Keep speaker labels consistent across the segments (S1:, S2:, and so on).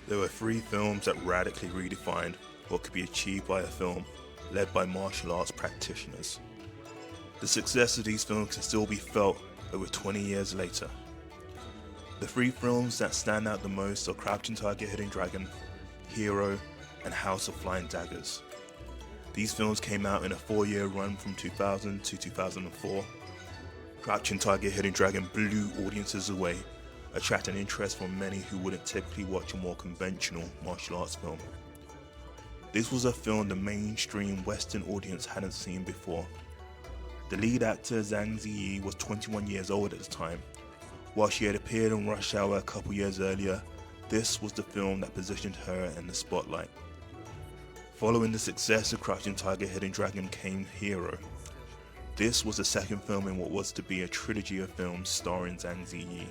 S1: There were three films that radically redefined what could be achieved by a film led by martial arts practitioners. The success of these films can still be felt over 20 years later. The three films that stand out the most are Crouching Tiger, Hidden Dragon, Hero, and House of Flying Daggers. These films came out in a 4-year run from 2000 to 2004. Crouching Tiger, Hidden Dragon blew audiences away, attracting interest from many who wouldn't typically watch a more conventional martial arts film. This was a film the mainstream Western audience hadn't seen before. The lead actor Zhang Ziyi was 21 years old at the time. While she had appeared in Rush Hour a couple years earlier, this was the film that positioned her in the spotlight. Following the success of Crouching Tiger, Hidden Dragon came Hero. This was the second film in what was to be a trilogy of films starring Zhang Ziyi.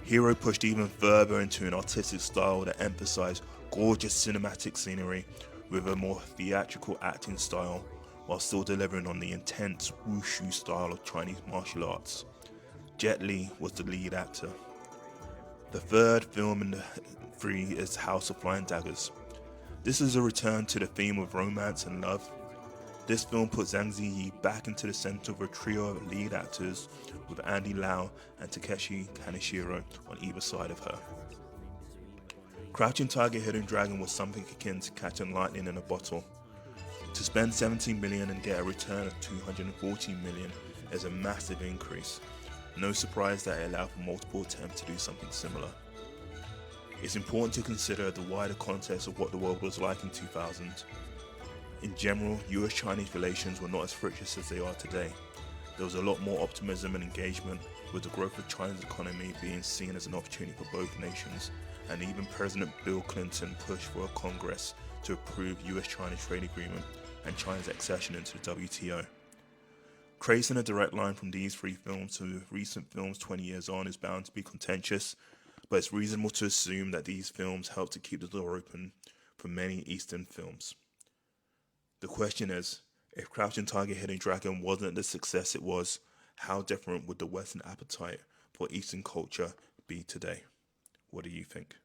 S1: Hero pushed even further into an artistic style that emphasized gorgeous cinematic scenery with a more theatrical acting style, while still delivering on the intense wushu style of Chinese martial arts. Jet Li was the lead actor. The third film in the three is House of Flying Daggers. This is a return to the theme of romance and love. This film put Zhang Ziyi back into the center of a trio of lead actors with Andy Lau and Takeshi Kaneshiro on either side of her. Crouching Tiger, Hidden Dragon was something akin to catching lightning in a bottle. To spend 17 million and get a return of 214 million is a massive increase. No surprise that it allowed for multiple attempts to do something similar. It's important to consider the wider context of what the world was like in 2000. In general, US-Chinese relations were not as fractious as they are today. There was a lot more optimism and engagement, with the growth of China's economy being seen as an opportunity for both nations, and even President Bill Clinton pushed for a Congress to approve US-China trade agreement and China's accession into the WTO. Tracing a direct line from these three films to recent films 20 years on is bound to be contentious, but it's reasonable to assume that these films helped to keep the door open for many Eastern films. The question is, if Crouching Tiger, Hidden Dragon wasn't the success it was, how different would the Western appetite for Eastern culture be today? What do you think?